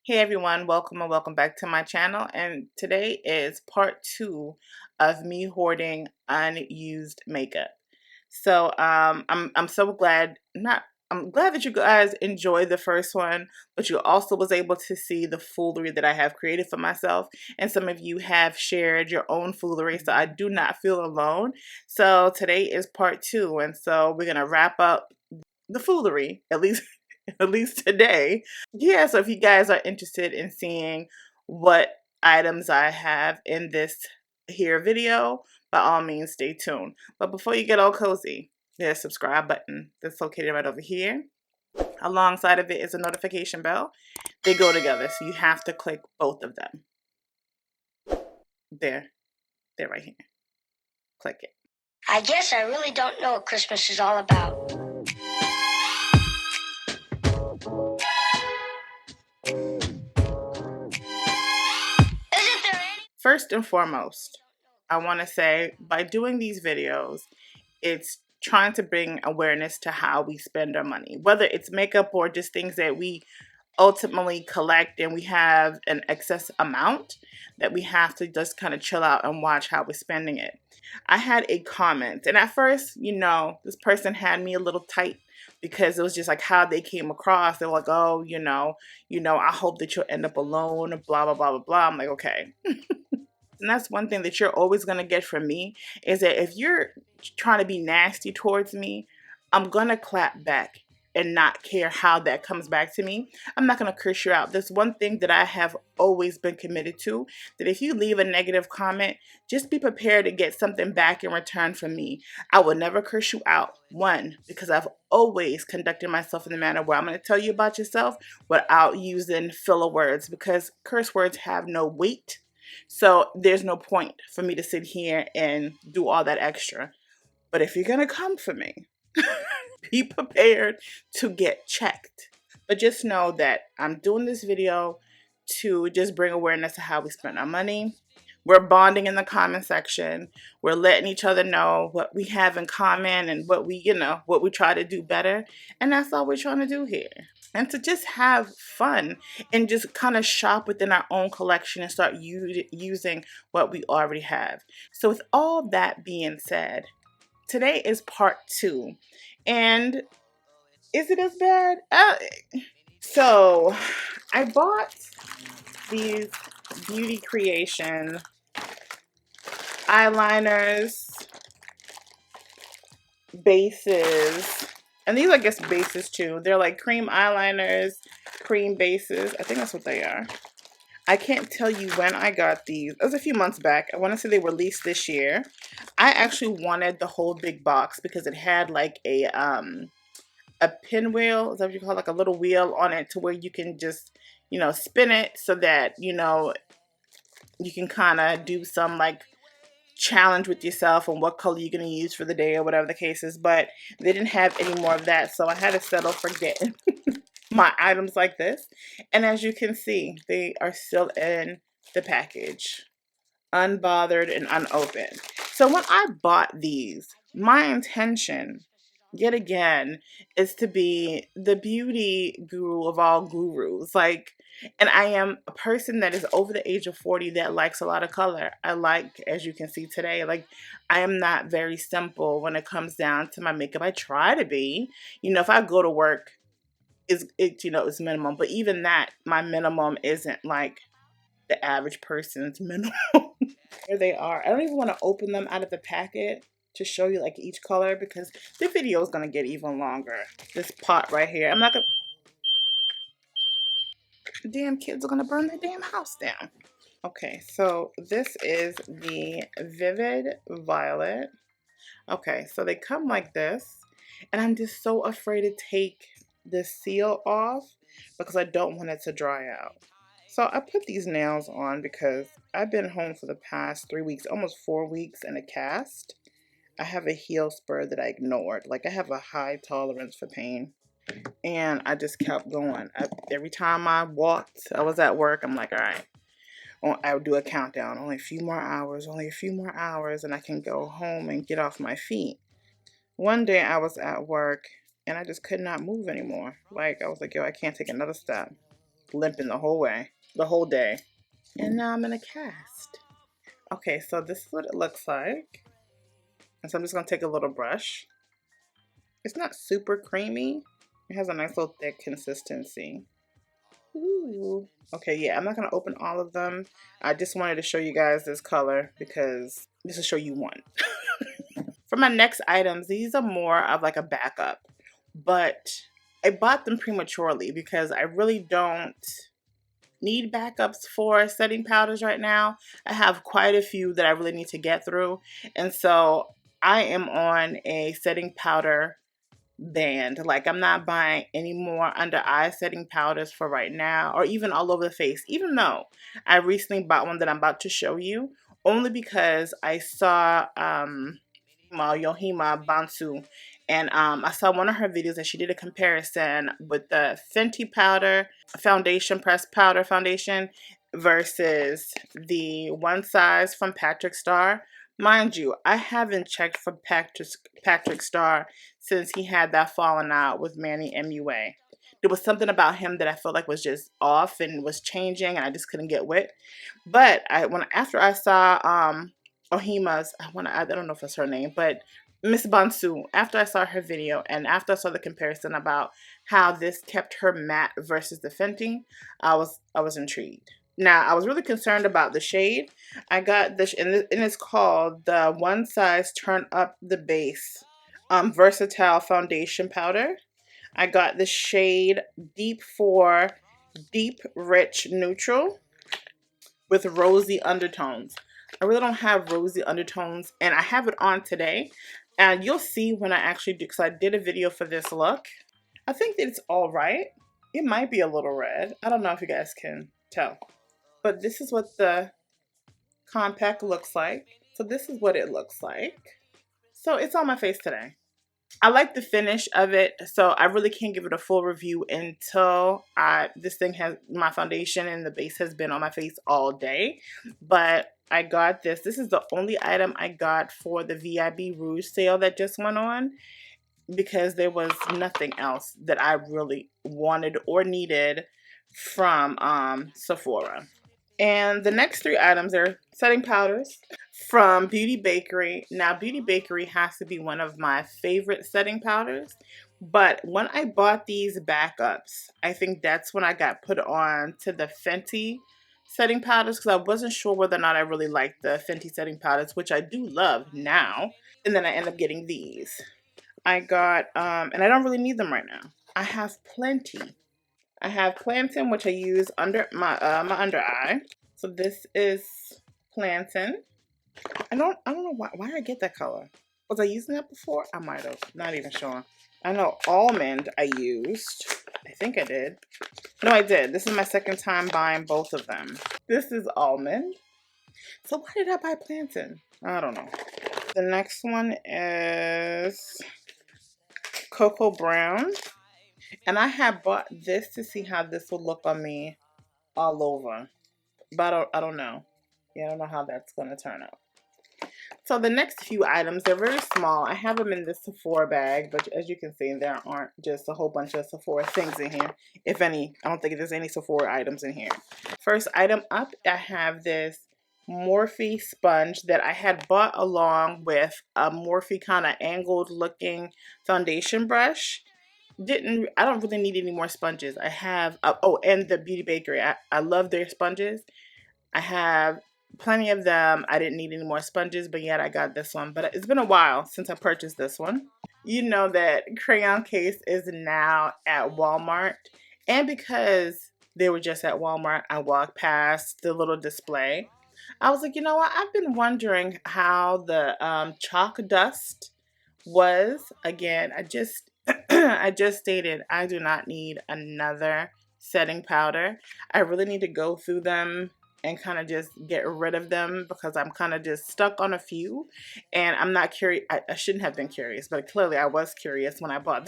Hey everyone, welcome and welcome back to my channel. And today is part 2 of me hoarding unused makeup. So I'm so glad I'm glad that you guys enjoyed the first one, but you also was able to see the foolery that I have created for myself. And some of you have shared your own foolery, so I do not feel alone. So today is part 2, and so we're gonna wrap up the foolery, at least at least today. Yeah, so if you guys are interested in seeing what items I have in this here video, by all means stay tuned. But before you get all cozy, there's a subscribe button that's located right over here. Alongside of it is a notification bell. They go together, so you have to click both of them. They're right here. Click it. I guess I really don't know what Christmas is all about. First and foremost, I want to say by doing these videos, it's trying to bring awareness to how we spend our money, whether it's makeup or just things that we ultimately collect and we have an excess amount that we have to just kind of chill out and watch how we're spending it. I had a comment, and at first, this person had me a little tight because it was just like how they came across. They were like, oh, I hope that you'll end up alone, blah, blah, blah, blah, blah. I'm like, okay. And that's one thing that you're always going to get from me is that if you're trying to be nasty towards me, I'm going to clap back and not care how that comes back to me. I'm not going to curse you out. There's one thing that I have always been committed to, that if you leave a negative comment, just be prepared to get something back in return from me. I will never curse you out. One, because I've always conducted myself in the manner where I'm going to tell you about yourself without using filler words, because curse words have no weight. So there's no point for me to sit here and do all that extra. But if you're going to come for me, be prepared to get checked. But just know that I'm doing this video to just bring awareness to how we spend our money. We're bonding in the comment section. We're letting each other know what we have in common and what we try to do better. And that's all we're trying to do here. And to just have fun and just kind of shop within our own collection and start using what we already have. So with all that being said, today is part 2. And is it as bad? So I bought these Beauty Creation eyeliners, bases, and these are, I guess, bases too. They're like cream eyeliners, cream bases. I think that's what they are. I can't tell you when I got these. It was a few months back. I want to say they were released this year. I actually wanted the whole big box because it had like a pinwheel. Is that what you call it? Like a little wheel on it to where you can just, spin it so that, you can kind of do some like challenge with yourself on what color you're going to use for the day or whatever the case is. But they didn't have any more of that, so I had to settle for getting my items like this. And as you can see, they are still in the package, unbothered and unopened. So when I bought these, my intention, yet again, is to be the beauty guru of all gurus. And I am a person that is over the age of 40 that likes a lot of color. I like, as you can see today, I am not very simple when it comes down to my makeup. I try to be. If I go to work, it's minimum. But even that, my minimum isn't like the average person's minimum. Here they are. I don't even want to open them out of the packet to show you like each color because the video is going to get even longer. This pot right here, I'm not going to... The damn kids are going to burn their damn house down. Okay, so this is the Vivid Violet. Okay, so they come like this, and I'm just so afraid to take the seal off because I don't want it to dry out. So I put these nails on because I've been home for the past 3 weeks, almost 4 weeks in a cast. I have a heel spur that I ignored. I have a high tolerance for pain. And I just kept going. Every time I walked, I was at work, I'm like, all right. I would do a countdown. Only a few more hours, and I can go home and get off my feet. One day I was at work, and I just could not move anymore. I was like, yo, I can't take another step. limping the whole way, the whole day. And now I'm gonna cast. Okay, so this is what it looks like. And so I'm just gonna take a little brush. It's not super creamy. It has a nice little thick consistency. Ooh. Okay, yeah, I'm not gonna open all of them. I just wanted to show you guys this color because this will show you one. For my next items, these are more of like a backup, but I bought them prematurely because I really don't need backups for setting powders right now. I have quite a few that I really need to get through, and so I am on a setting powder band. Like, I'm not buying any more under eye setting powders for right now, or even all over the face, even though I recently bought one that I'm about to show you, only because I saw Yohima Bansu, and I saw one of her videos and she did a comparison with the Fenty powder foundation, pressed powder foundation, versus the One Size from Patrick Starr. Mind you, I haven't checked for Patrick Starr since he had that falling out with Manny MUA. There was something about him that I felt like was just off and was changing, and I just couldn't get with. But after I saw Ohima's, I don't know if it's her name, but Miss Bansu, after I saw her video and after I saw the comparison about how this kept her matte versus the Fenty, I was intrigued. Now, I was really concerned about the shade. I got this, and it's called the One Size Turn Up the Base Versatile Foundation Powder. I got the shade Deep 4 Deep Rich Neutral with rosy undertones. I really don't have rosy undertones, and I have it on today. And you'll see when I actually do, because I did a video for this look. I think that it's all right. It might be a little red. I don't know if you guys can tell. But this is what the compact looks like. So this is what it looks like. So it's on my face today. I like the finish of it, so I really can't give it a full review until this thing has, my foundation and the base has been on my face all day. But I got this. This is the only item I got for the VIB Rouge sale that just went on, because there was nothing else that I really wanted or needed from Sephora. And the next three items are setting powders from Beauty Bakery. Now, Beauty Bakery has to be one of my favorite setting powders. But when I bought these backups, I think that's when I got put on to the Fenty setting powders, because I wasn't sure whether or not I really liked the Fenty setting powders, which I do love now. And then I end up getting these. I got, and I don't really need them right now. I have plenty. I have Plantain, which I use under my under eye. So this is Plantain. I don't know why I get that color. Was I using that before? I might have. Not even sure. I know Almond I used. I think I did. No, I did. This is my second time buying both of them. This is Almond. So why did I buy Plantain? I don't know. The next one is Cocoa Brown. And I had bought this to see how this would look on me all over. But I don't know. Yeah, I don't know how that's going to turn out. So the next few items, they're very small. I have them in this Sephora bag, but as you can see, there aren't just a whole bunch of Sephora things in here. If any, I don't think there's any Sephora items in here. First item up, I have this Morphe sponge that I had bought along with a Morphe kind of angled looking foundation brush. I don't really need any more sponges. I have, and the Beauty Bakery. I love their sponges. I have plenty of them. I didn't need any more sponges, but yet I got this one. But it's been a while since I purchased this one. You know that crayon case is now at Walmart. And because they were just at Walmart, I walked past the little display. I was like, you know what? I've been wondering how the chalk dust was. Again, I just stated I do not need another setting powder. I really need to go through them and kind of just get rid of them, because I'm kind of just stuck on a few, and I'm not curious. I shouldn't have been curious, but clearly I was curious when I bought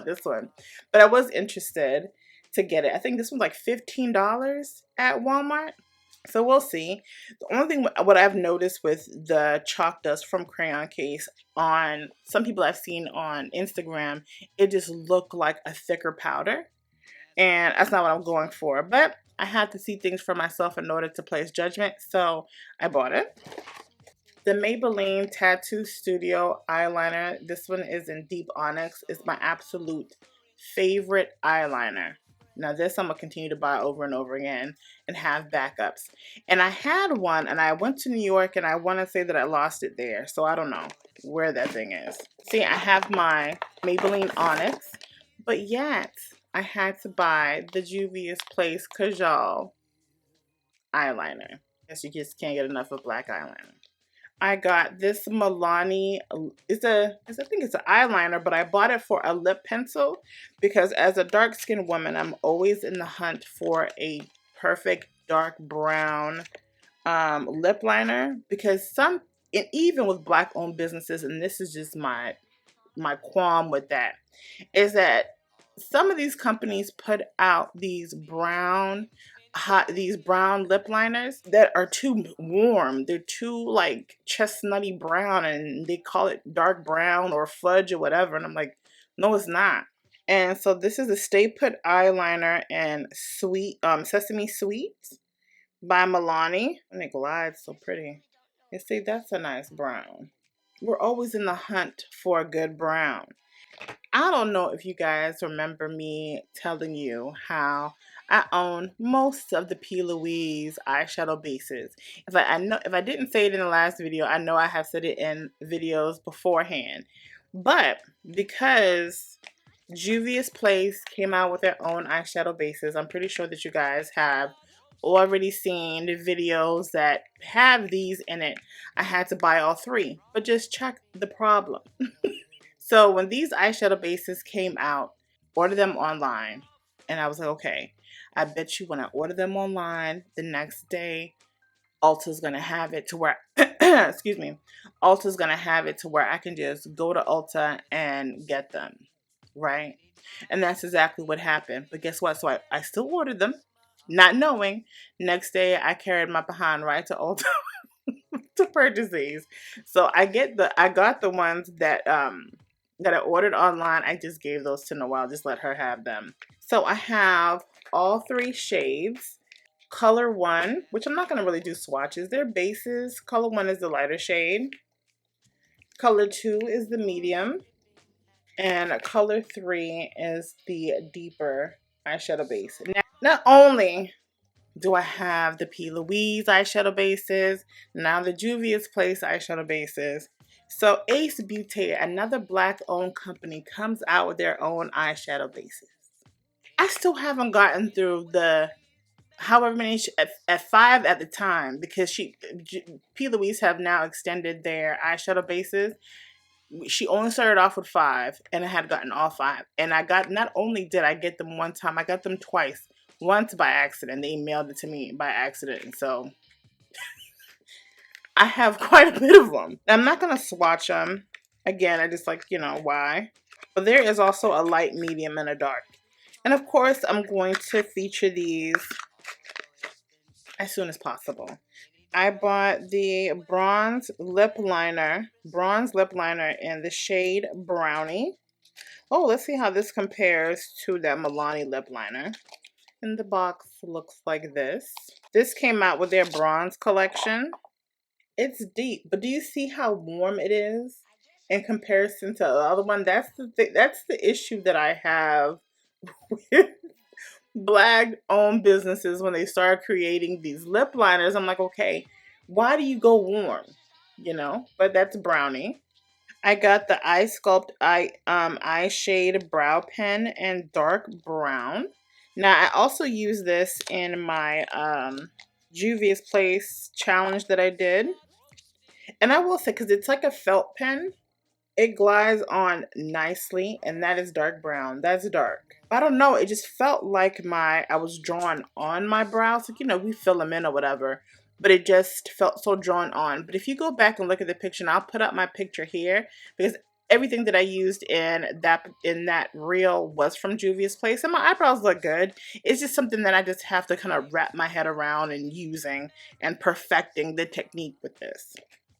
this one. But I was interested to get it. I think this was like $15 at Walmart. So we'll see. The only thing, what I've noticed with the chalk dust from crayon case, on some people I've seen on Instagram, it just looked like a thicker powder. And that's not what I'm going for. But I had to see things for myself in order to place judgment, so I bought it. The Maybelline Tattoo Studio eyeliner. This one is in Deep Onyx. It's my absolute favorite eyeliner. Now this I'm going to continue to buy over and over again and have backups. And I had one and I went to New York and I want to say that I lost it there. So I don't know where that thing is. See, I have my Maybelline Onyx, but yet I had to buy the Juvia's Place Kajal eyeliner. Guess you just can't get enough of black eyeliner. I got this Milani, I think it's an eyeliner, but I bought it for a lip pencil because as a dark skinned woman, I'm always in the hunt for a perfect dark brown lip liner because and even with black owned businesses, and this is just my qualm with that, is that some of these companies put out these brown lip liners that are too warm. They're too like chestnutty brown and they call it dark brown or fudge or whatever, and I'm like, no, it's not. And so this is a Stay Put eyeliner in Sesame Sweet by Milani, and it glides so pretty. You see, that's a nice brown. We're always in the hunt for a good brown. I don't know if you guys remember me telling you how I own most of the P. Louise eyeshadow bases. If I didn't say it in the last video, I know I have said it in videos beforehand. But because Juvia's Place came out with their own eyeshadow bases, I'm pretty sure that you guys have already seen the videos that have these in it. I had to buy all three, but just check the problem. So when these eyeshadow bases came out, order them online. And I was like, okay, I bet you when I order them online, the next day, Ulta's going to have it to where, excuse me, Ulta's going to have it to where I can just go to Ulta and get them, right? And that's exactly what happened. But guess what? So I still ordered them, not knowing. Next day, I carried my behind right to Ulta to purchase these. So I got the ones that I ordered online. I just gave those to Noelle, just let her have them. So I have all three shades. Color 1, which I'm not going to really do swatches. They're bases. Color 1 is the lighter shade. Color 2 is the medium. And color 3 is the deeper eyeshadow base. Now, not only do I have the P. Louise eyeshadow bases, now the Juvia's Place eyeshadow bases. So Ace Beauty, another black-owned company, comes out with their own eyeshadow bases. I still haven't gotten through the however many at 5 at the time because P. Louise have now extended their eyeshadow bases. She only started off with 5, and I had gotten all 5. And not only did I get them one time, I got them twice. Once by accident. They emailed it to me by accident. And so I have quite a bit of them. I'm not going to swatch them. Again, I just like, why. But there is also a light, medium, and a dark. And of course, I'm going to feature these as soon as possible. I bought the bronze lip liner in the shade Brownie. Oh, let's see how this compares to that Milani lip liner. And the box looks like this. This came out with their bronze collection. It's deep, but do you see how warm it is in comparison to the other one? That's the issue that I have with black-owned businesses when they start creating these lip liners. I'm like, okay, why do you go warm? But that's Brownie. I got the Eye Sculpt eye shade brow pen in dark brown. Now I also use this in my Juvia's Place challenge that I did. And I will say, because it's like a felt pen, it glides on nicely, and that is dark brown. That's dark. I don't know, it just felt like I was drawn on my brows. Like, we fill them in or whatever, but it just felt so drawn on. But if you go back and look at the picture, and I'll put up my picture here, because everything that I used in that reel was from Juvia's Place, and my eyebrows look good. It's just something that I just have to kind of wrap my head around and using and perfecting the technique with this.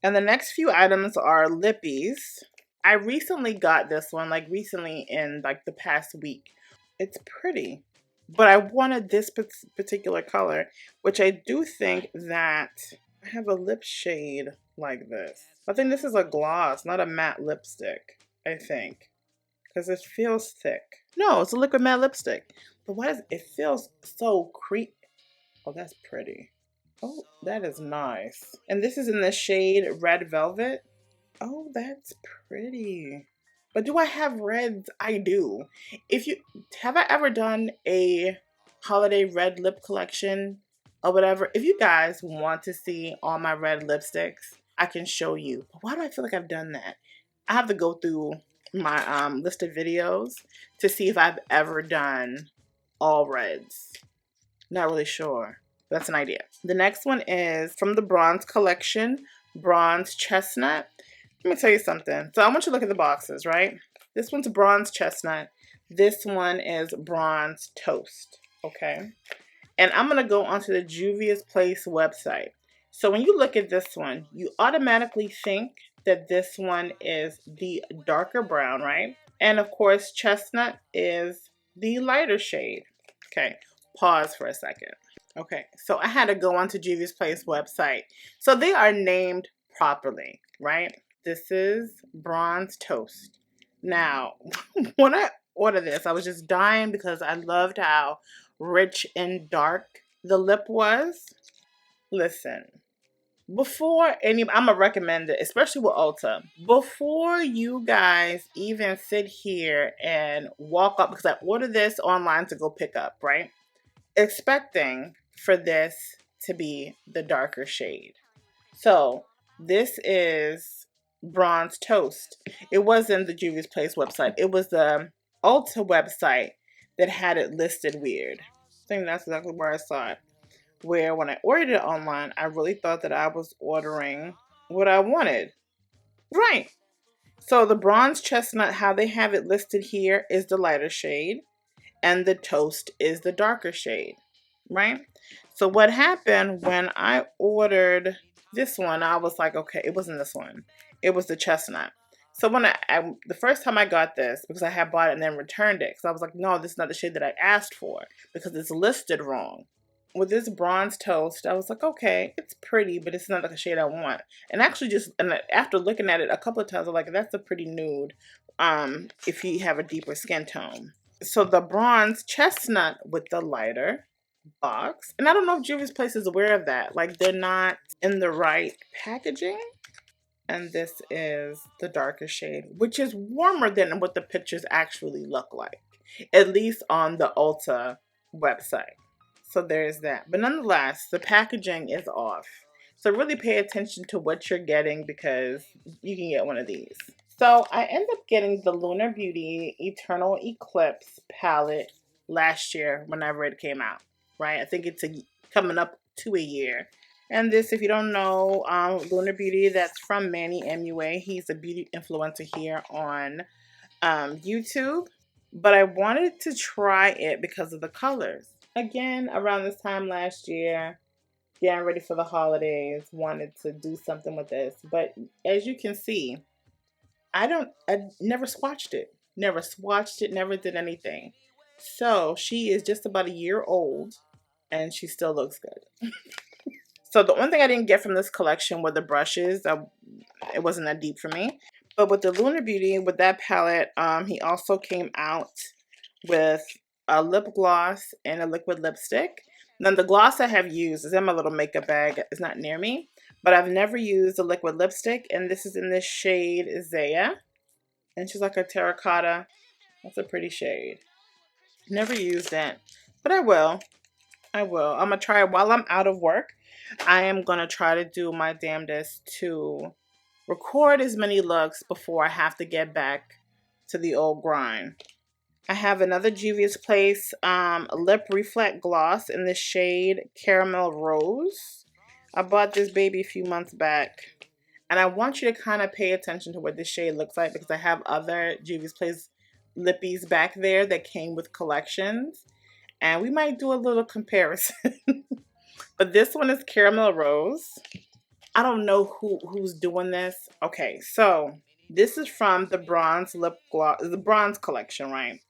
And the next few items are Lippies. I recently got this one, like recently in like the past week. It's pretty, but I wanted this particular color, which I do think that I have a lip shade like this. I think this is a gloss, not a matte lipstick, I think, because it feels thick. No, it's a liquid matte lipstick. But why does it feels so creepy? Oh, that's pretty. Oh, that is nice. And this is in the shade Red Velvet. Oh, that's pretty. But do I have reds? I do. If you have I ever done a holiday red lip collection or whatever, if you guys want to see all my red lipsticks, I can show you. But why do I feel like I've done that? I have to go through my list of videos to see if I've ever done all reds. Not really sure. That's an idea. The next one is from the Bronze collection, Bronze Chestnut. Let me tell you something. So I want you to look at the boxes, right? This one's Bronze Chestnut. This one is Bronze Toast, okay? And I'm going to go onto the Juvia's Place website. So when you look at this one, you automatically think that this one is the darker brown, right? And of course, Chestnut is the lighter shade. Okay, pause for a second. Okay, so I had to go onto Juvia's Place website. So they are named properly, right? This is Bronze Toast. Now, when I ordered this, I was just dying because I loved how rich and dark the lip was. Listen, I'm gonna recommend it, especially with Ulta. Before you guys even sit here and walk up, because I ordered this online to go pick up, right? Expecting for this to be the darker shade. So this is Bronze Toast. It wasn't the Juvia's Place website. It was the Ulta website that had it listed weird. I think that's exactly where I saw it. Where when I ordered it online, I really thought that I was ordering what I wanted. Right. So the Bronze Chestnut, how they have it listed here, is the lighter shade, and the Toast is the darker shade, right? So what happened when I ordered this one, I was like, okay, it wasn't this one. It was the Chestnut. So when the first time I got this, because I had bought it and then returned it, because I was like, no, this is not the shade that I asked for, because it's listed wrong. With this Bronze Toast, I was like, okay, it's pretty, but it's not like a shade I want. And actually after looking at it a couple of times, I'm like, that's a pretty nude, if you have a deeper skin tone. So the Bronze Chestnut with the lighter box. And I don't know if Juvia's Place is aware of that. Like, they're not in the right packaging. And this is the darker shade, which is warmer than what the pictures actually look like, at least on the Ulta website. So there's that. But nonetheless, the packaging is off. So really pay attention to what you're getting, because you can get one of these. So I ended up getting the Lunar Beauty Eternal Eclipse palette last year whenever it came out, right? I think it's coming up to a year. And this, if you don't know, Lunar Beauty, that's from Manny MUA. He's a beauty influencer here on YouTube. But I wanted to try it because of the colors. Again, around this time last year, getting ready for the holidays, wanted to do something with this. But as you can see, I never swatched it. Never swatched it, never did anything. So she is just about a year old and she still looks good. So the only thing I didn't get from this collection were the brushes. It wasn't that deep for me. But with the Lunar Beauty, with that palette, he also came out with a lip gloss and a liquid lipstick. Now the gloss I have used is in my little makeup bag. It's not near me. But I've never used a liquid lipstick. And this is in the shade Zaya. And she's like a terracotta. That's a pretty shade. Never used that. But I will. I'm going to try it while I'm out of work. I am going to try to do my damnedest to record as many looks before I have to get back to the old grind. I have another Juvia's Place lip reflect gloss in the shade Caramel Rose. I bought this baby a few months back. And I want you to kind of pay attention to what this shade looks like, because I have other Juvia's Place Lippies back there that came with collections. And we might do a little comparison. But this one is Caramel Rose. I don't know who's doing this. Okay, so this is from the Bronze Lip Gloss, the Bronze collection, right?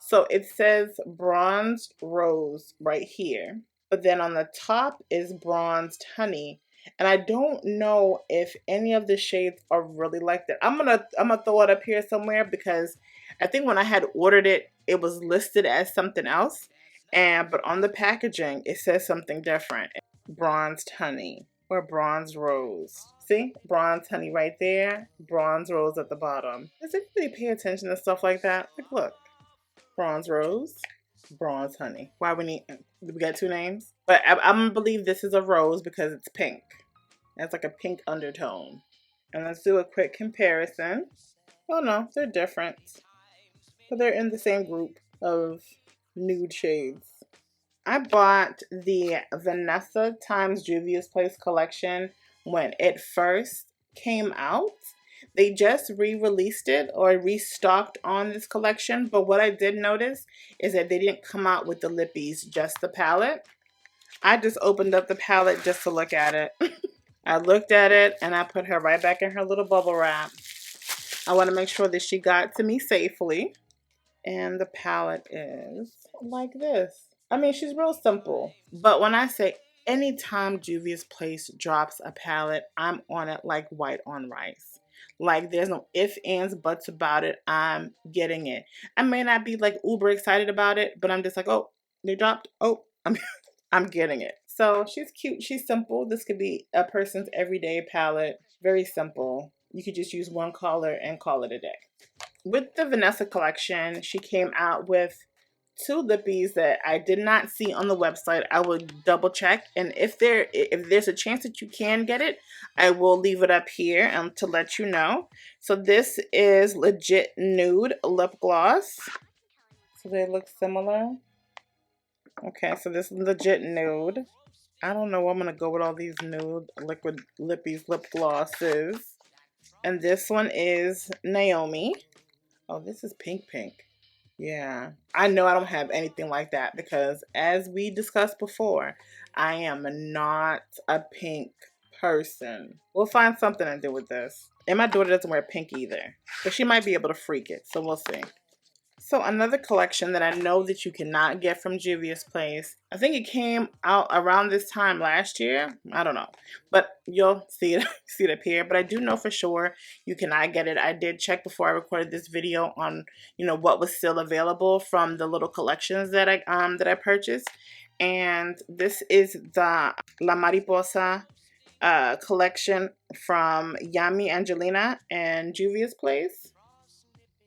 So it says Bronze Rose right here, but then on the top is Bronzed Honey. And I don't know if any of the shades are really like that. I'm gonna throw it up here somewhere because I think when I had ordered it, it was listed as something else. But on the packaging, it says something different. Bronzed Honey or Bronze Rose. See? Bronze Honey right there, Bronze Rose at the bottom. Does anybody pay attention to stuff like that? Like, look. Bronze Rose, Bronze Honey. Why we got two names? But I'm gonna believe this is a rose because it's pink. It's like a pink undertone. And let's do a quick comparison. Oh no, they're different. But they're in the same group of nude shades. I bought the Vanessa times Juvia's Place collection when it first came out. They just re-released it or restocked on this collection, but what I did notice is that they didn't come out with the Lippies, just the palette. I just opened up the palette just to look at it. I looked at it and I put her right back in her little bubble wrap. I want to make sure that she got to me safely. And the palette is like this. I mean, she's real simple. But when I say anytime Juvia's Place drops a palette, I'm on it like white on rice. Like there's no ifs, ands, buts about it. I'm getting it. I may not be like uber excited about it, but I'm just like, oh, they dropped. Oh, I'm getting it. So she's cute. She's simple. This could be a person's everyday palette. Very simple. You could just use one color and call it a day. With the Vanessa collection, she came out with two lippies that I did not see on the website. I will double check, and if there's a chance that you can get it, I will leave it up here to let you know. So this is Legit Nude lip gloss. So they look similar. Okay, so this is Legit Nude. I don't know. I'm gonna go with all these nude liquid lippies lip glosses, and this one is Naomi. Oh, this is pink. Yeah, I know I don't have anything like that because as we discussed before, I am not a pink person. We'll find something to do with this. And my daughter doesn't wear pink either, but she might be able to freak it, so we'll see. So another collection that I know that you cannot get from Juvia's Place. I think it came out around this time last year. I don't know. But you'll see it up here. But I do know for sure you cannot get it. I did check before I recorded this video on, what was still available from the little collections that I purchased. And this is the La Mariposa collection from Yami Angelina and Juvia's Place.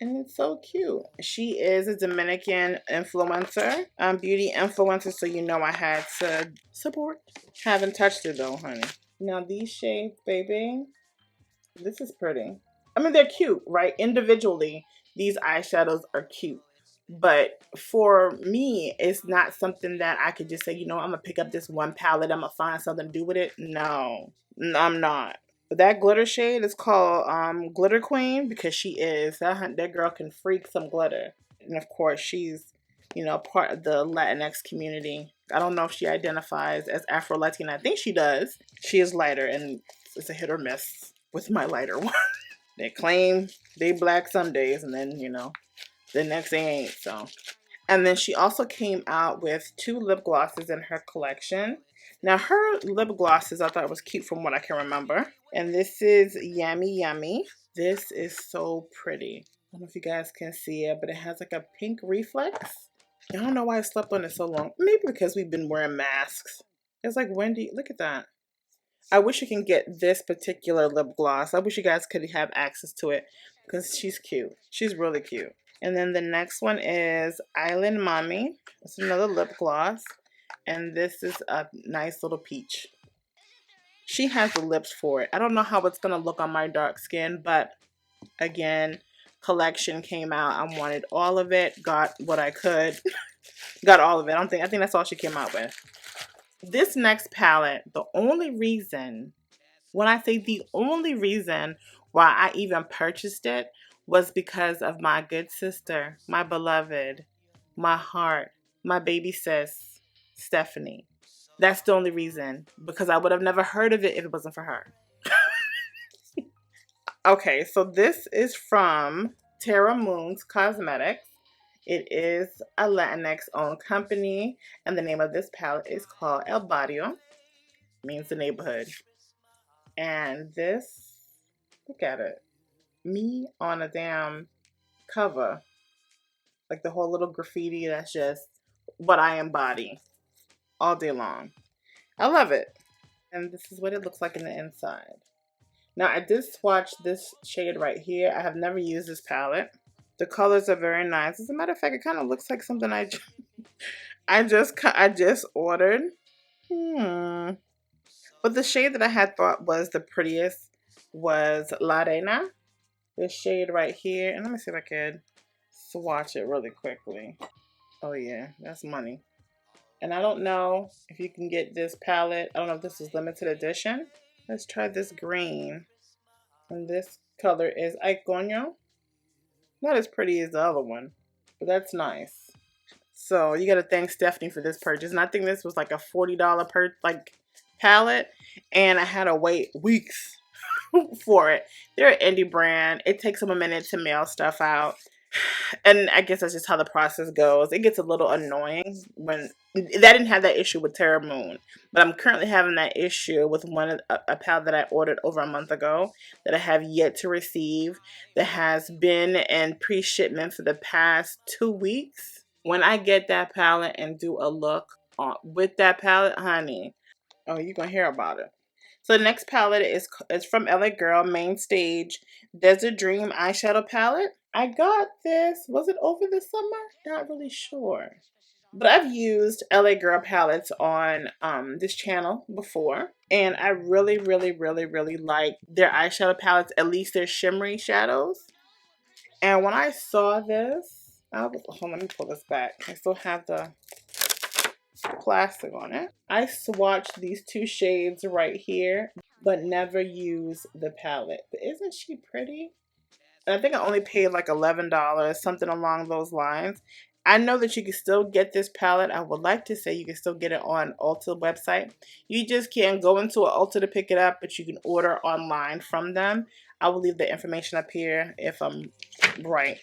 And it's so cute. She is a Dominican influencer, beauty influencer, so I had to support. Haven't touched her though, honey. Now these shades, baby, this is pretty. I mean, they're cute, right? Individually, these eyeshadows are cute. But for me, it's not something that I could just say, I'm going to pick up this one palette, I'm going to find something to do with it. No, I'm not. That glitter shade is called Glitter Queen because she is. That girl can freak some glitter. And of course, she's, part of the Latinx community. I don't know if she identifies as Afro-Latina. I think she does. She is lighter, and it's a hit or miss with my lighter one. They claim they black some days, and then, the next they ain't, so. And then she also came out with 2 lip glosses in her collection. Now, her lip glosses I thought was cute from what I can remember. And this is Yummy. This is so pretty. I don't know if you guys can see it, but it has like a pink reflex. I don't know why I slept on it so long. Maybe because we've been wearing masks. It's like windy. Look at that. I wish you can get this particular lip gloss. I wish you guys could have access to it because she's cute. She's really cute. And then the next one is Island Mommy. It's another lip gloss. And this is a nice little peach. She has the lips for it. I don't know how it's going to look on my dark skin, but again, collection came out. I wanted all of it. Got what I could. Got all of it. I think that's all she came out with. This next palette, the only reason, when I say the only reason why I even purchased it was because of my good sister, my beloved, my heart, my baby sis, Stephanie. That's the only reason, because I would have never heard of it if it wasn't for her. Okay, so this is from Terra Moon's Cosmetics, It is a Latinx owned company, and the name of this palette is called El Barrio, means the neighborhood. And this, look at it, me on a damn cover, like the whole little graffiti. That's just what I embody all day long. I love it. And this is what it looks like in the inside. Now, I did swatch this shade right here. I have never used this palette. The colors are very nice. As a matter of fact, it kind of looks like something I just ordered. But the shade that I had thought was the prettiest was La Arena. This shade right here. And let me see if I could swatch it really quickly. Oh yeah, that's money. And I don't know if you can get this palette. I don't know if this is limited edition. Let's try this green. And this color is Iconio. Not as pretty as the other one, but that's nice. So you gotta thank Stephanie for this purchase. And I think this was like a $40 palette. And I had to wait weeks for it. They're an indie brand. It takes them a minute to mail stuff out. And I guess that's just how the process goes. It gets a little annoying when that didn't have that issue with Terra Moon, but I'm currently having that issue with a palette that I ordered over a month ago that I have yet to receive, that has been in pre-shipment for the past 2 weeks. When I get that palette and do a look with that palette, honey, oh, you're gonna hear about it. So the next palette is from LA Girl Main Stage Desert Dream Eyeshadow Palette. I got this, was it over the summer? Not really sure. But I've used LA Girl palettes on this channel before. And I really, really, really, really like their eyeshadow palettes, at least their shimmery shadows. And when I saw this, hold on, let me pull this back. I still have the plastic on it. I swatched these 2 shades right here, but never use the palette. But isn't she pretty? And I think I only paid like $11, something along those lines. I know that you can still get this palette. I would like to say you can still get it on Ulta website. You just can't go into an Ulta to pick it up, but you can order online from them. I will leave the information up here if I'm right.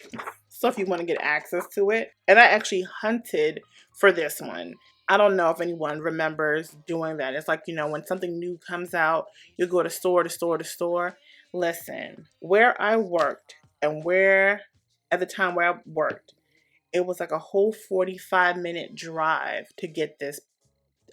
So if you want to get access to it. And I actually hunted for this one. I don't know if anyone remembers doing that. It's like, you know, when something new comes out, you go to store to store to store. Listen, where I worked and at the time where I worked, it was like a whole 45-minute drive to get this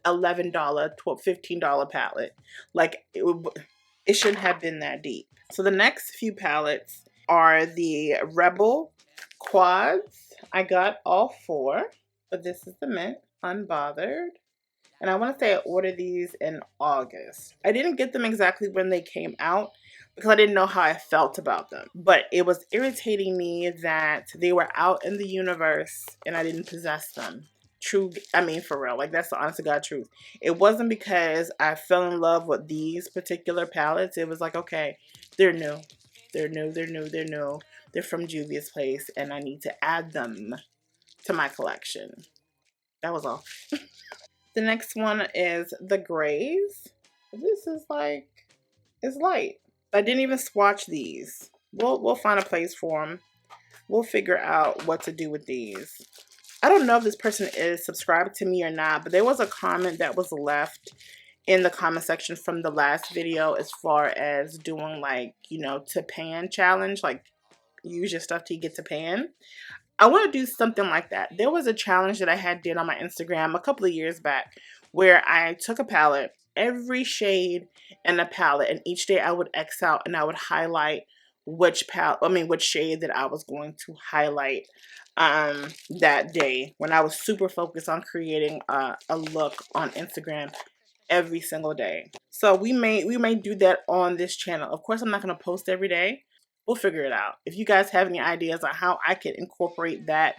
$11, $12, $15 palette. Like, it shouldn't have been that deep. So the next few palettes are the Rebel Quads. I got all 4, but this is the mint. Unbothered. And I want to say I ordered these in August. I didn't get them exactly when they came out because I didn't know how I felt about them. But it was irritating me that they were out in the universe and I didn't possess them. True, I mean, for real. Like, that's the honest to God truth. It wasn't because I fell in love with these particular palettes. It was like, okay, they're new. They're new, they're new, they're new. They're from Juvia's Place and I need to add them to my collection. That was all. The next one is the grays. This is like, it's light. I didn't even swatch these. We'll find a place for them. We'll figure out what to do with these. I don't know if this person is subscribed to me or not, but there was a comment that was left in the comment section from the last video as far as doing like, you know, to pan challenge, like use your stuff till you get to pan. I want to do something like that. There was a challenge that I had did on my Instagram a couple of years back where I took a palette, every shade in a palette, and each day I would X out and I would highlight which shade that I was going to highlight that day when I was super focused on creating a look on Instagram every single day. So we may do that on this channel. Of course, I'm not going to post every day. We'll figure it out. If you guys have any ideas on how I could incorporate that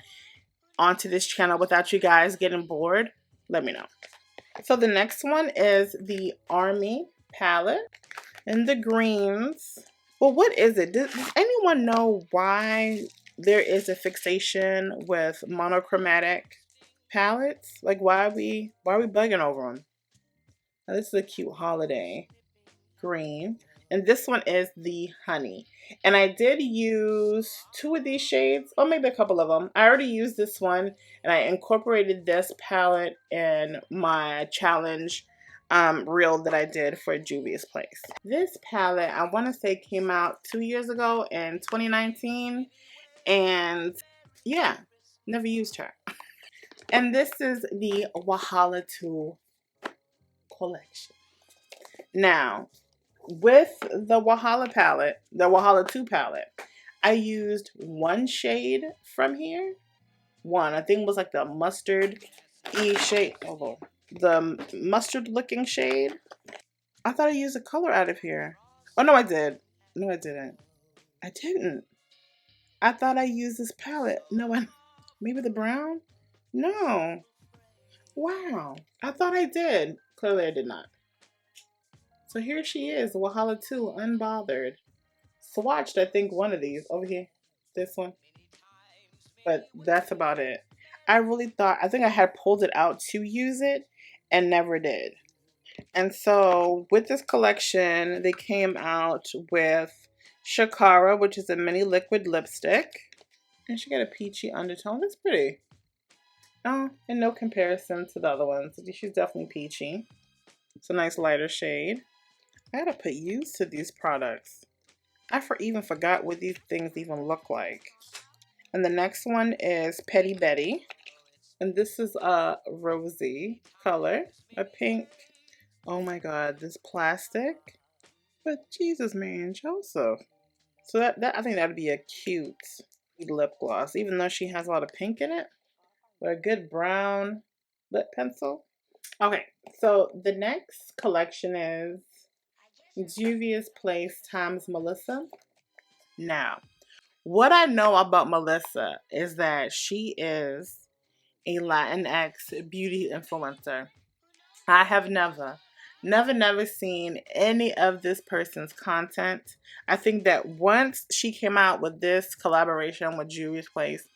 onto this channel without you guys getting bored, let me know. So the next one is the Army palette and the greens. Well, what is it? Does anyone know why there is a fixation with monochromatic palettes? Like, why are we bugging over them? Now, this is a cute holiday green. And this one is the Honey. And I did use two of these shades, or maybe a couple of them. I already used this one, and I incorporated this palette in my challenge reel that I did for Juvia's Place. This palette, I want to say, came out 2 years ago in 2019. And yeah, never used her. And this is the Wahala 2 collection. Now, with the Wahala palette, the Wahala 2 palette, I used one shade from here. One, I think it was like the mustard shade. Although the mustard looking shade. I thought I used a color out of here. Oh no, I did. No, I didn't. I didn't. I thought I used this palette. No, maybe the brown? No. Wow. I thought I did. Clearly I did not. So here she is, Wahala 2, unbothered. Swatched, I think, one of these over here. This one. But that's about it. I really thought, I think I had pulled it out to use it and never did. And so with this collection, they came out with Shakara, which is a mini liquid lipstick. And she got a peachy undertone. That's pretty. Oh, and no comparison to the other ones. She's definitely peachy. It's a nice lighter shade. I gotta put use to these products. I even forgot what these things even look like. And the next one is Petty Betty. And this is a rosy color, a pink. Oh my god, this plastic. But Jesus, man, Joseph. So that I think that'd be a cute lip gloss, even though she has a lot of pink in it. But a good brown lip pencil. Okay, so the next collection is Juvia's Place times Melissa. Now, what I know about Melissa is that she is a Latinx beauty influencer. I have never seen any of this person's content. I think that once she came out with this collaboration with Juvia's Place,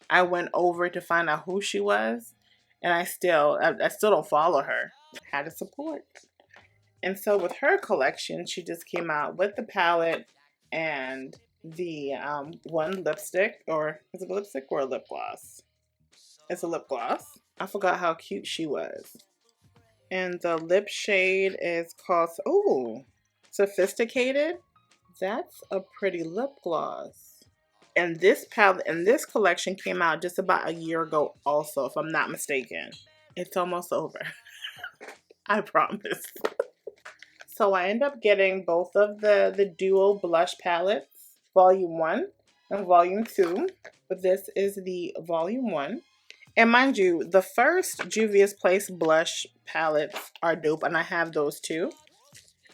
I went over to find out who she was, and I still don't follow her. Had to support. And so with her collection, she just came out with the palette and the one lipstick, or is it a lipstick or a lip gloss? It's a lip gloss. I forgot how cute she was. And the lip shade is called, oh, Sophisticated. That's a pretty lip gloss. And this palette and this collection came out just about a year ago also, if I'm not mistaken. It's almost over. I promise. So I end up getting both of the dual blush palettes, volume 1 and volume 2. But this is the volume 1. And mind you, the first Juvia's Place blush palettes are dope, and I have those too.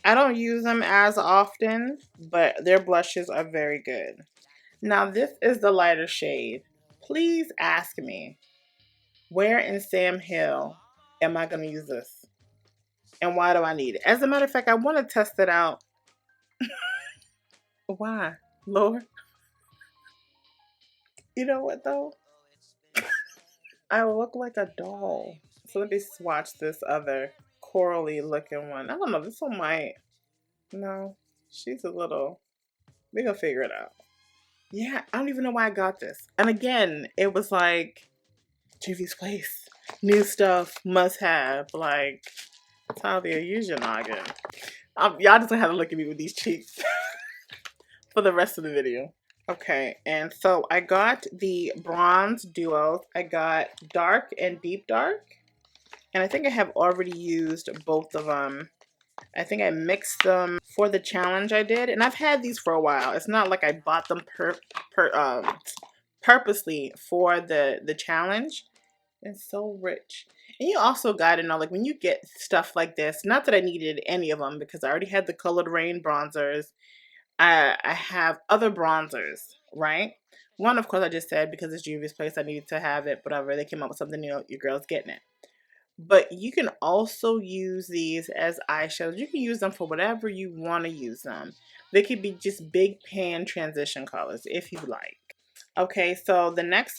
I don't use them as often, but their blushes are very good. Now this is the lighter shade. Please ask me, where in Sam Hill am I going to use this? And why do I need it? As a matter of fact, I want to test it out. Why? Lord? You know what though? I look like a doll. So let me swatch this other corally looking one. I don't know, this one might. No, she's a little. We're gonna figure it out. Yeah, I don't even know why I got this. And again, it was like Juvia's Place. New stuff, must have. Like, Talia, use your noggin. Y'all just gonna have to look at me with these cheeks for the rest of the video. Okay, and so I got the bronze duos. I got dark and deep dark. And I think I have already used both of them. I think I mixed them for the challenge I did. And I've had these for a while. It's not like I bought them purposely for the challenge. It's so rich. And you also got to know, like, when you get stuff like this, not that I needed any of them because I already had the Colored Rain bronzers. I have other bronzers, right? One, of course, I just said because it's Juvia's Place, I needed to have it. Whatever, they came up with something new, your girl's getting it. But you can also use these as eyeshadows. You can use them for whatever you want to use them. They could be just big pan transition colors if you like. Okay, so the next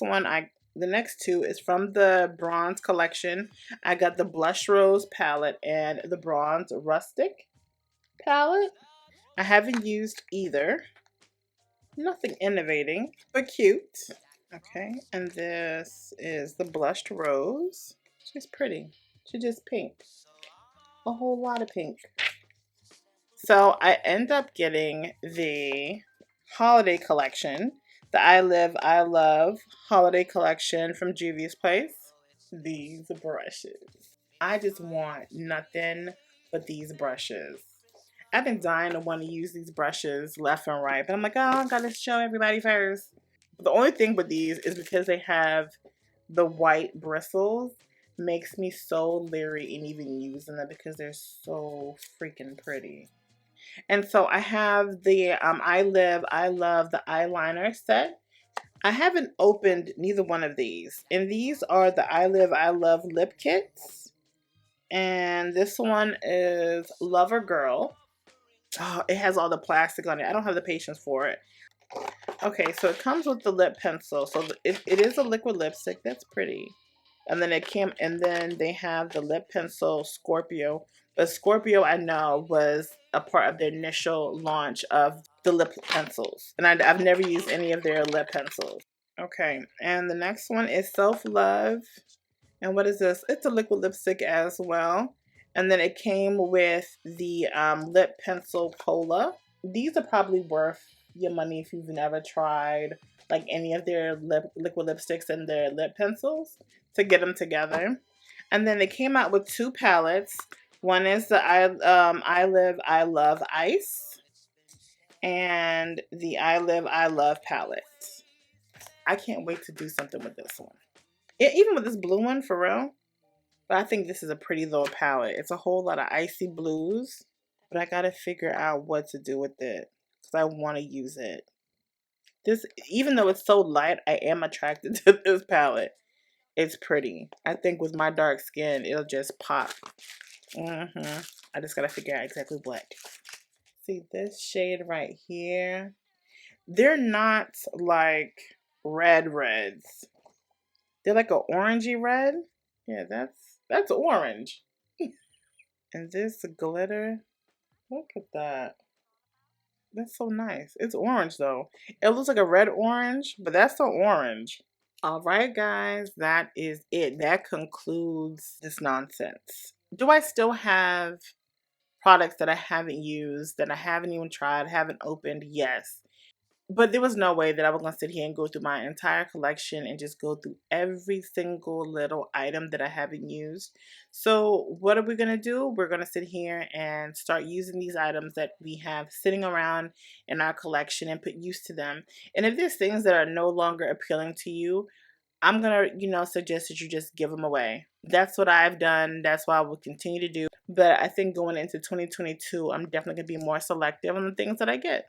two is from the bronze collection. I got the Blush Rose palette and the bronze Rustic palette. I haven't used either. Nothing innovating, but cute. Okay, and this is the Blushed Rose. She's pretty. She's just pink. A whole lot of pink. So I end up getting the holiday collection, the I Live, I Love holiday collection from Juvia's Place. These brushes. I just want nothing but these brushes. I've been dying to want to use these brushes left and right, but I'm like, oh, I gotta show everybody first. But the only thing with these is because they have the white bristles, makes me so leery in even using them because they're so freaking pretty. And so I have the I Live, I Love the eyeliner set. I haven't opened neither one of these. And these are the I Live, I Love lip kits. And this one is Lover Girl. Oh, it has all the plastic on it. I don't have the patience for it. Okay, so it comes with the lip pencil. So it is a liquid lipstick. That's pretty. And then they have the lip pencil Scorpio. But Scorpio, I know, was a part of the initial launch of the lip pencils. And I've never used any of their lip pencils. Okay, and the next one is Self Love. And what is this? It's a liquid lipstick as well. And then it came with the lip pencil cola. These are probably worth your money if you've never tried like any of their liquid lipsticks and their lip pencils to get them together. And then they came out with two palettes. One is the I Live, I Love Ice, and the I Live, I Love palette. I can't wait to do something with this one. Even with this blue one, for real. But I think this is a pretty little palette. It's a whole lot of icy blues. But I gotta figure out what to do with it, because I want to use it. This, even though it's so light, I am attracted to this palette. It's pretty. I think with my dark skin, it'll just pop. I just gotta figure out exactly what. See this shade right here? They're not like reds. They're like an orangey red. Yeah, that's orange. And this glitter, look at that. That's so nice. It's orange though. It looks like a red orange, but that's so orange. All right, guys, that is it. That concludes this nonsense. Do I still have products that I haven't used, that I haven't even tried, haven't opened? Yes. But there was no way that I was going to sit here and go through my entire collection and just go through every single little item that I haven't used. So what are we going to do? We're going to sit here and start using these items that we have sitting around in our collection and put use to them. And if there's things that are no longer appealing to you, I'm going to, suggest that you just give them away. That's what I've done. That's what I will continue to do. But I think going into 2022, I'm definitely going to be more selective on the things that I get.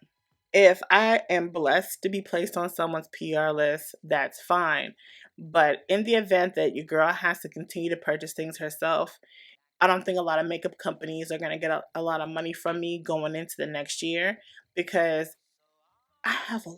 If I am blessed to be placed on someone's PR list, that's fine. But in the event that your girl has to continue to purchase things herself, I don't think a lot of makeup companies are going to get a lot of money from me going into the next year, because I have a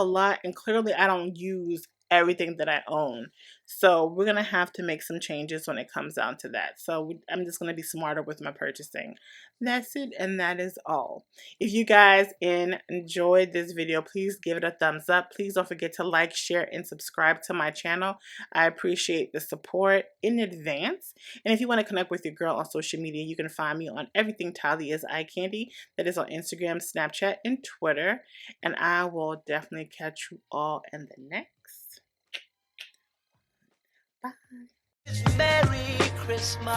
lot. And clearly I don't use everything that I own. So we're going to have to make some changes when it comes down to that. So I'm just going to be smarter with my purchasing. That's it, and that is all. If you guys enjoyed this video, please give it a thumbs up. Please don't forget to like, share, and subscribe to my channel. I appreciate the support in advance. And if you want to connect with your girl on social media, you can find me on everything Talia is Eye Candy. That is on Instagram, Snapchat, and Twitter. And I will definitely catch you all in the next. Bye. Merry Christmas.